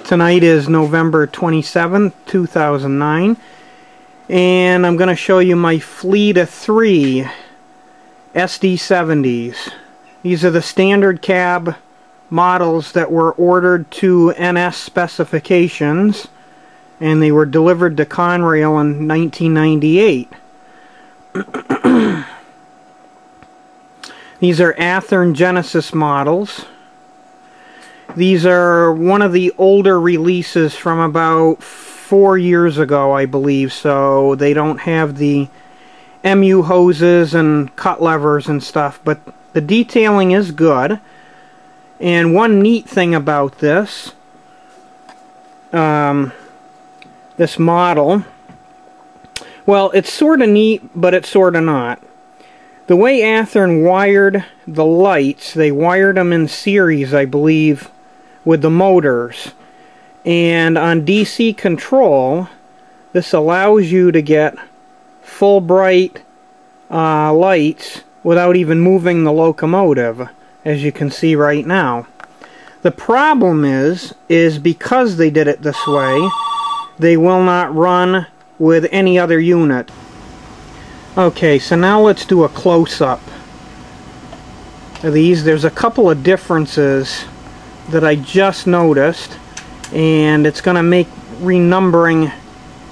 Tonight is November 27th, 2009, and I'm going to show you my fleet of 3 SD70's. These are the standard cab models that were ordered to NS specifications, and they were delivered to Conrail in 1998. These are Athearn Genesis models. These are one of the older releases from about 4 years ago, I believe, so they don't have the MU hoses and cut levers and stuff, but the detailing is good. And one neat thing about this model, well, it's sort of neat, but it's sort of not. The way Athearn wired the lights, they wired them in series, I believe, with the motors. And on DC control, this allows you to get full bright lights without even moving the locomotive, as you can see right now. The problem is because they did it this way, they will not run with any other unit. Okay, so now let's do a close-up of these. There's a couple of differences that I just noticed, and it's going to make renumbering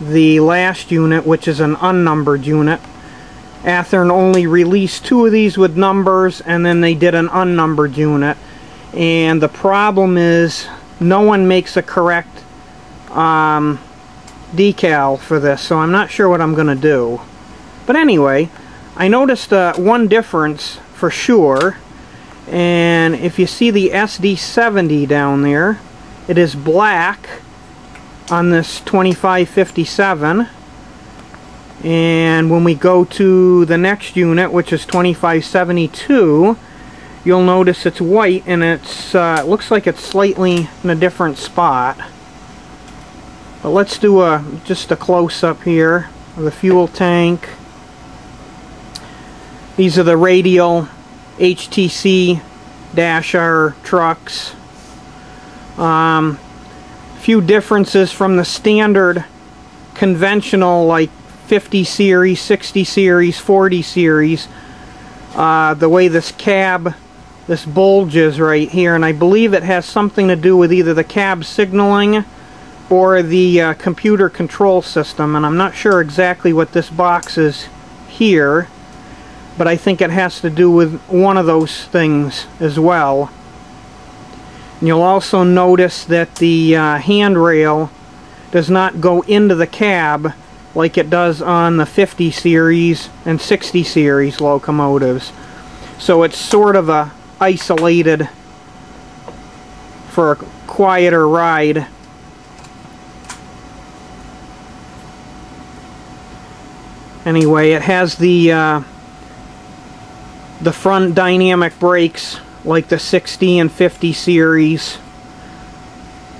the last unit, which is an unnumbered unit. Athearn only released 2 of these with numbers, and then they did an unnumbered unit. And the problem is no one makes a correct decal for this, so I'm not sure what I'm going to do. But anyway, I noticed one difference for sure. And if you see the SD70 down there, it is black on this 2557. And when we go to the next unit, which is 2572, you'll notice it's white, and it's it looks like it's slightly in a different spot. But let's do just a close-up here of the fuel tank. These are the radial HTC-R trucks. Few differences from the standard conventional, like 50 series, 60 series, 40 series. The way this cab, this bulges right here, and I believe it has something to do with either the cab signaling or the computer control system, and I'm not sure exactly what this box is here, but I think it has to do with one of those things as well. And you'll also notice that the handrail does not go into the cab like it does on the 50 series and 60 series locomotives. So it's sort of isolated for a quieter ride. Anyway, it has the front dynamic brakes like the 60 and 50 series.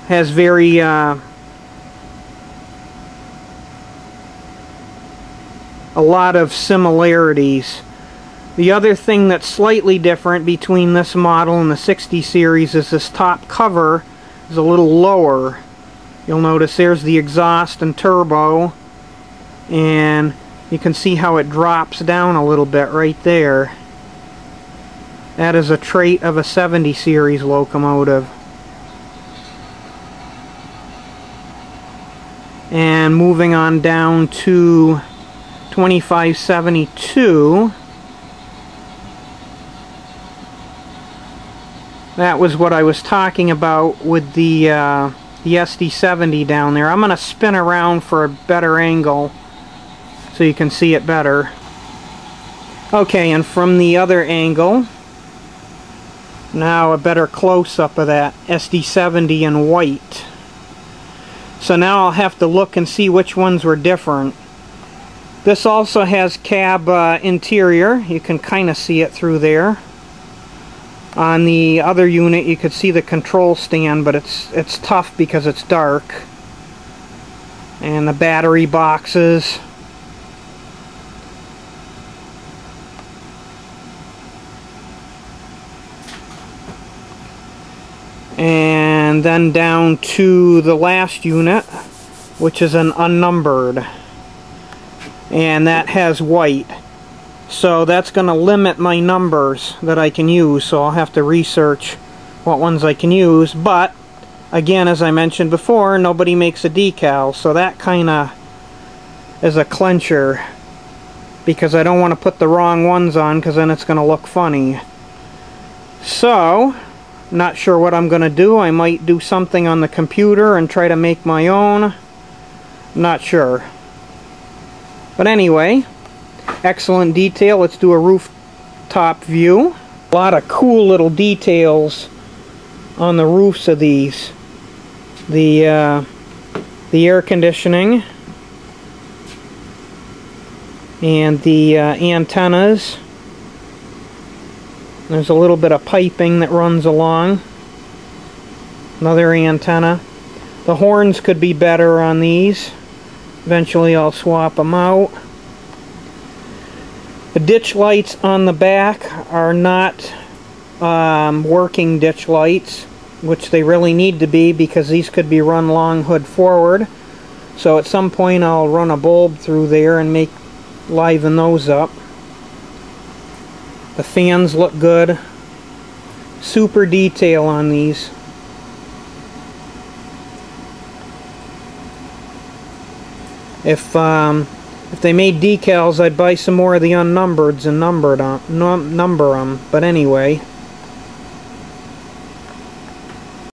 Has very a lot of similarities. The other thing that's slightly different between this model and the 60 series is this top cover is a little lower. You'll notice there's the exhaust and turbo, and you can see how it drops down a little bit right there. That is a trait of a 70 series locomotive. And moving on down to 2572, that was what I was talking about with the SD70 down there. I'm going to spin around for a better angle so you can see it better. Okay, and from the other angle, now a better close-up of that SD70 in white. So now I'll have to look and see which ones were different. This also has cab interior. You can kind of see it through there. On the other unit you could see the control stand, but it's tough because it's dark. And the battery boxes. And and then down to the last unit, which is an Unnumbered, and that has white. So that's going to limit my numbers that I can use, so I'll have to research what ones I can use. But again, as I mentioned before, nobody makes a decal, so that kind of is a clincher, because I don't want to put the wrong ones on, because then it's going to look funny. So not sure what I'm going to do. I might do something on the computer and try to make my own. Not sure. But anyway, excellent detail. Let's do a rooftop view. A lot of cool little details on the roofs of these. The air conditioning and the antennas. There's a little bit of piping that runs along. Another antenna. The horns could be better on these. Eventually I'll swap them out. The ditch lights on the back are not working ditch lights, which they really need to be, because these could be run long hood forward. So at some point I'll run a bulb through there and liven those up. The fans look good. Super detail on these. If they made decals, I'd buy some more of the Unnumbereds and number them. But anyway,